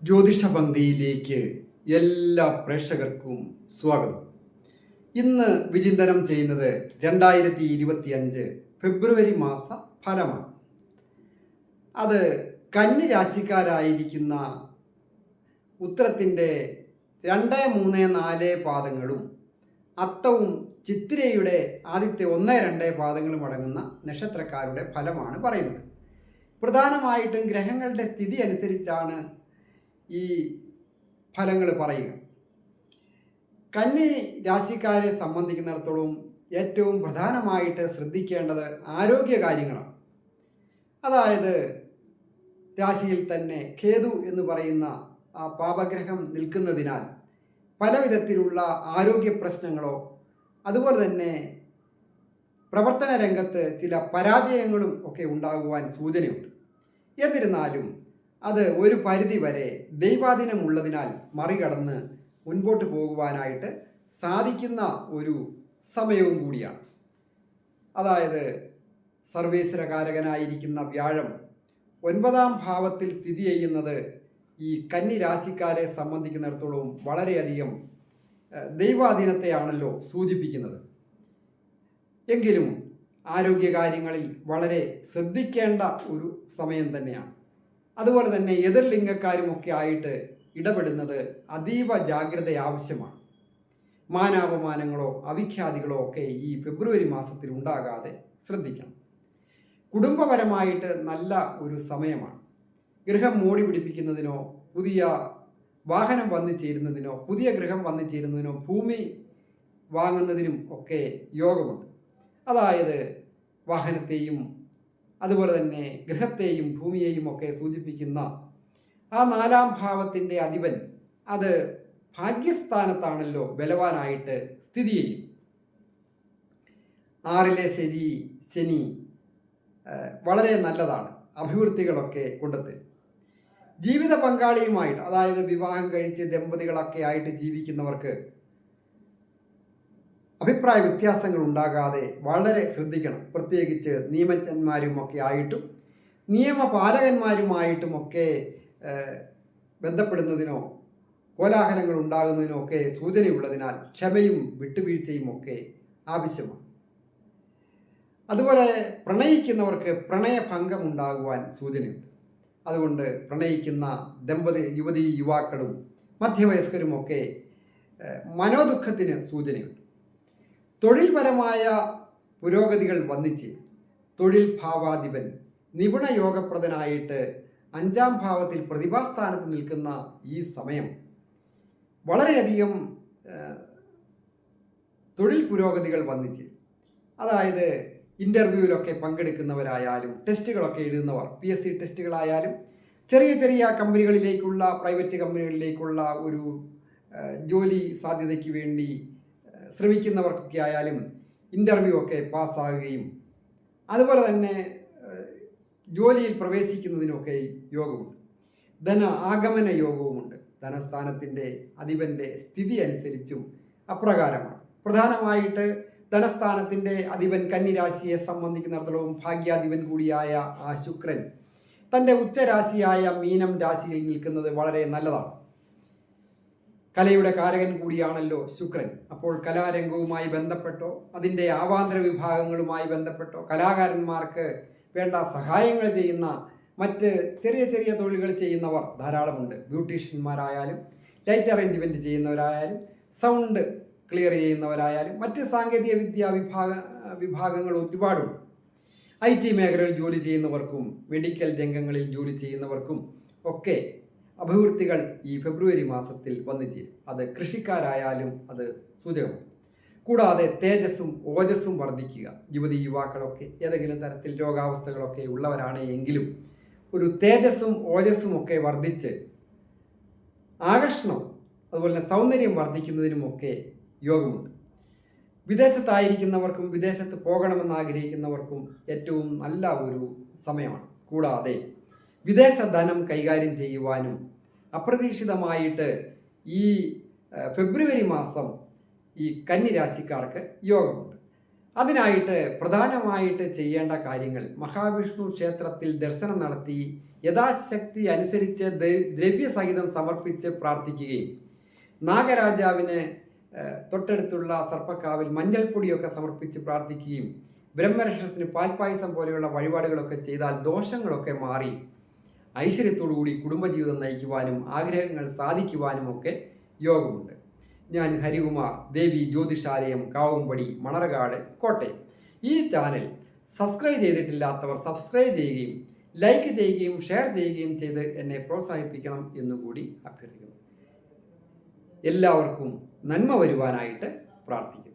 ജ്യോതിഷ പങ്ക്തിയിലേക്ക് എല്ലാ പ്രേക്ഷകർക്കും സ്വാഗതം. ഇന്ന് വിചിന്തനം ചെയ്യുന്നത് 2025 ഫെബ്രുവരി മാസ ഫലമാണ്. അത് കന്നി രാശിക്കാരായിരിക്കുന്ന ഉത്തരത്തിൻ്റെ 2, 3, 4 പാദങ്ങളും അത്തവും ചിത്തിരയുടെ ആദ്യത്തെ 1, 2 പാദങ്ങളും അടങ്ങുന്ന നക്ഷത്രക്കാരുടെ ഫലമാണ് പറയുന്നത്. പ്രധാനമായിട്ടും ഗ്രഹങ്ങളുടെ സ്ഥിതി അനുസരിച്ചാണ് ഈ ഫലങ്ങൾ പറയുക. കന്നി രാശിക്കാരെ സംബന്ധിക്കുന്നിടത്തോളം ഏറ്റവും പ്രധാനമായിട്ട് ശ്രദ്ധിക്കേണ്ടത് ആരോഗ്യ കാര്യങ്ങളാണ്. അതായത് രാശിയിൽ തന്നെ കേതു എന്ന് പറയുന്ന ആ പാപഗ്രഹം നിൽക്കുന്നതിനാൽ പല വിധത്തിലുള്ള ആരോഗ്യ പ്രശ്നങ്ങളോ അതുപോലെ തന്നെ പ്രവർത്തന രംഗത്ത് ചില പരാജയങ്ങളും ഒക്കെ ഉണ്ടാകുവാൻ സൂചനയുണ്ട്. എന്നിരുന്നാലും അത് ഒരു പരിധി വരെ ദൈവാധീനമുള്ളതിനാൽ മറികടന്ന് മുൻപോട്ട് പോകുവാനായിട്ട് സാധിക്കുന്ന ഒരു സമയവും കൂടിയാണ്. അതായത് സർവേശ്വരകാരകനായിരിക്കുന്ന വ്യാഴം 9ാം ഭാവത്തിൽ സ്ഥിതി ചെയ്യുന്നത് ഈ കന്നി രാശിക്കാരെ സംബന്ധിക്കുന്നിടത്തോളം വളരെയധികം ദൈവാധീനത്തെയാണല്ലോ സൂചിപ്പിക്കുന്നത്. എങ്കിലും ആരോഗ്യകാര്യങ്ങളിൽ വളരെ ശ്രദ്ധിക്കേണ്ട ഒരു സമയം തന്നെയാണ്. അതുപോലെ തന്നെ എതിർലിംഗക്കാരുമൊക്കെ ആയിട്ട് ഇടപെടുന്നത് അതീവ ജാഗ്രത ആവശ്യമാണ്. മാനാപമാനങ്ങളോ അവിഖ്യാതികളോ ഒക്കെ ഈ ഫെബ്രുവരി മാസത്തിൽ ഉണ്ടാകാതെ ശ്രദ്ധിക്കണം. കുടുംബപരമായിട്ട് നല്ല ഒരു സമയമാണ്. ഗൃഹം മോടി പിടിപ്പിക്കുന്നതിനോ പുതിയ വാഹനം വന്നു ചേരുന്നതിനോ പുതിയ ഗൃഹം വന്നു ചേരുന്നതിനോ ഭൂമി വാങ്ങുന്നതിനും ഒക്കെ യോഗമുണ്ട്. അതായത് വാഹനത്തെയും അതുപോലെ തന്നെ ഗൃഹത്തെയും ഭൂമിയെയും ഒക്കെ സൂചിപ്പിക്കുന്ന ആ 4ാം ഭാവത്തിൻ്റെ അധിപൻ അത് ഭാഗ്യസ്ഥാനത്താണല്ലോ ബലവാനായിട്ട് സ്ഥിതി ചെയ്യും. 6ലെ ശനി വളരെ നല്ലതാണ്, അഭിവൃദ്ധികളൊക്കെ കൊണ്ടെത്തും. ജീവിത പങ്കാളിയുമായിട്ട് അതായത് വിവാഹം കഴിച്ച് ദമ്പതികളൊക്കെ ആയിട്ട് ജീവിക്കുന്നവർക്ക് അഭിപ്രായ വ്യത്യാസങ്ങൾ ഉണ്ടാകാതെ വളരെ ശ്രദ്ധിക്കണം. പ്രത്യേകിച്ച് നിയമജ്ഞന്മാരുമൊക്കെ ആയിട്ടും നിയമപാലകന്മാരുമായിട്ടുമൊക്കെ ബന്ധപ്പെടുന്നതിനോ കോലാഹലങ്ങൾ ഉണ്ടാകുന്നതിനോ ഒക്കെ സൂചനയുള്ളതിനാൽ ക്ഷമയും വിട്ടുവീഴ്ചയും ഒക്കെ ആവശ്യമാണ്. അതുപോലെ പ്രണയിക്കുന്നവർക്ക് പ്രണയഭംഗം ഉണ്ടാകുവാൻ സൂചനയുണ്ട്. അതുകൊണ്ട് പ്രണയിക്കുന്ന യുവതി യുവാക്കളും മധ്യവയസ്കരുമൊക്കെ മനോദുഃഖത്തിന് സൂചനയുണ്ട്. തൊഴിൽപരമായ പുരോഗതികൾ വന്നിച്ച് തൊഴിൽ ഭാവാധിപൻ നിപുണയോഗപ്രദനായിട്ട് 5ാം ഭാവത്തിൽ പ്രതിഭാസ്ഥാനത്ത് നിൽക്കുന്ന ഈ സമയം വളരെയധികം തൊഴിൽ പുരോഗതികൾ വന്നിച്ച്, അതായത് ഇൻ്റർവ്യൂവിലൊക്കെ പങ്കെടുക്കുന്നവരായാലും ടെസ്റ്റുകളൊക്കെ എഴുതുന്നവർ PSC ടെസ്റ്റുകളായാലും ചെറിയ ചെറിയ കമ്പനികളിലേക്കുള്ള പ്രൈവറ്റ് കമ്പനികളിലേക്കുള്ള ഒരു ജോലി സാധ്യതയ്ക്ക് വേണ്ടി ശ്രമിക്കുന്നവർക്കൊക്കെ ആയാലും ഇൻ്റർവ്യൂ ഒക്കെ പാസ്സാകുകയും അതുപോലെ തന്നെ ജോലിയിൽ പ്രവേശിക്കുന്നതിനൊക്കെ യോഗമുണ്ട്. ധന ആഗമന യോഗവുമുണ്ട്. ധനസ്ഥാനത്തിൻ്റെ അധിപൻ്റെ സ്ഥിതി അനുസരിച്ചും അപ്രകാരമാണ്. പ്രധാനമായിട്ട് ധനസ്ഥാനത്തിൻ്റെ അധിപൻ കന്നിരാശിയെ സംബന്ധിക്കുന്നിടത്തോളം ഭാഗ്യാധിപൻ കൂടിയായ ആ ശുക്രൻ തൻ്റെ ഉച്ചരാശിയായ മീനം രാശിയിൽ നിൽക്കുന്നത് വളരെ നല്ലതാണ്. കലയുടെ കാരകൻ കൂടിയാണല്ലോ ശുക്രൻ. അപ്പോൾ കലാരംഗവുമായി ബന്ധപ്പെട്ടോ അതിൻ്റെ ആവാന്തര വിഭാഗങ്ങളുമായി ബന്ധപ്പെട്ടോ കലാകാരന്മാർക്ക് വേണ്ട സഹായങ്ങൾ ചെയ്യുന്ന മറ്റ് ചെറിയ ചെറിയ തൊഴിലുകൾ ചെയ്യുന്നവർ ധാരാളമുണ്ട്. ബ്യൂട്ടീഷ്യന്മാരായാലും ലൈറ്റ് അറേഞ്ച്മെൻറ്റ് ചെയ്യുന്നവരായാലും സൗണ്ട് ക്ലിയർ ചെയ്യുന്നവരായാലും മറ്റ് സാങ്കേതിക വിദ്യാ വിഭാഗങ്ങൾ ഒരുപാടുണ്ട്. IT മേഖലയിൽ ജോലി ചെയ്യുന്നവർക്കും മെഡിക്കൽ രംഗങ്ങളിൽ ജോലി ചെയ്യുന്നവർക്കും ഒക്കെ അഭിവൃദ്ധികൾ ഈ ഫെബ്രുവരി മാസത്തിൽ വന്നു ചേരും. അത് കൃഷിക്കാരായാലും അത് സൂചകമാണ്. കൂടാതെ തേജസ്സും ഓജസ്സും വർദ്ധിക്കുക. യുവതി യുവാക്കളൊക്കെ ഏതെങ്കിലും തരത്തിൽ രോഗാവസ്ഥകളൊക്കെ ഉള്ളവരാണ് എങ്കിലും ഒരു തേജസ്സും ഓജസ്സും ഒക്കെ വർദ്ധിച്ച് ആകർഷണം അതുപോലെ തന്നെ സൗന്ദര്യം വർദ്ധിക്കുന്നതിനുമൊക്കെ യോഗമുണ്ട്. വിദേശത്തായിരിക്കുന്നവർക്കും വിദേശത്ത് പോകണമെന്ന് ആഗ്രഹിക്കുന്നവർക്കും ഏറ്റവും നല്ല ഒരു സമയമാണ്. കൂടാതെ വിദേശ ധനം കൈകാര്യം ചെയ്യുവാനും അപ്രതീക്ഷിതമായിട്ട് ഈ ഫെബ്രുവരി മാസം ഈ കന്നി രാശിക്കാർക്ക് യോഗമുണ്ട്. അതിനായിട്ട് പ്രധാനമായിട്ട് ചെയ്യേണ്ട കാര്യങ്ങൾ മഹാവിഷ്ണു ക്ഷേത്രത്തിൽ ദർശനം നടത്തി യഥാശക്തി അനുസരിച്ച് ദ്രവ്യസഹിതം സമർപ്പിച്ച് പ്രാർത്ഥിക്കുകയും നാഗരാജാവിന് തൊട്ടടുത്തുള്ള സർപ്പക്കാവിൽ മഞ്ഞൾപ്പൊടിയൊക്കെ സമർപ്പിച്ച് പ്രാർത്ഥിക്കുകയും ബ്രഹ്മരക്ഷസിന് പാൽപ്പായസം പോലെയുള്ള വഴിപാടുകളൊക്കെ ചെയ്താൽ ദോഷങ്ങളൊക്കെ മാറി ഐശ്വര്യത്തോടുകൂടി കുടുംബജീവിതം നയിക്കുവാനും ആഗ്രഹങ്ങൾ സാധിക്കുവാനും ഒക്കെ യോഗമുണ്ട്. ഞാൻ ഹരികുമാർ, ദേവി ജ്യോതിഷാലയം, കാവുംപടി, മണർകാട്, കോട്ടയം. ഈ ചാനൽ സബ്സ്ക്രൈബ് ചെയ്തിട്ടില്ലാത്തവർ സബ്സ്ക്രൈബ് ചെയ്യുകയും ലൈക്ക് ചെയ്യുകയും ഷെയർ ചെയ്യുകയും ചെയ്ത് എന്നെ പ്രോത്സാഹിപ്പിക്കണം എന്നുകൂടി അഭ്യർത്ഥിക്കുന്നു. എല്ലാവർക്കും നന്മ വരുവാനായിട്ട് പ്രാർത്ഥിക്കുന്നു.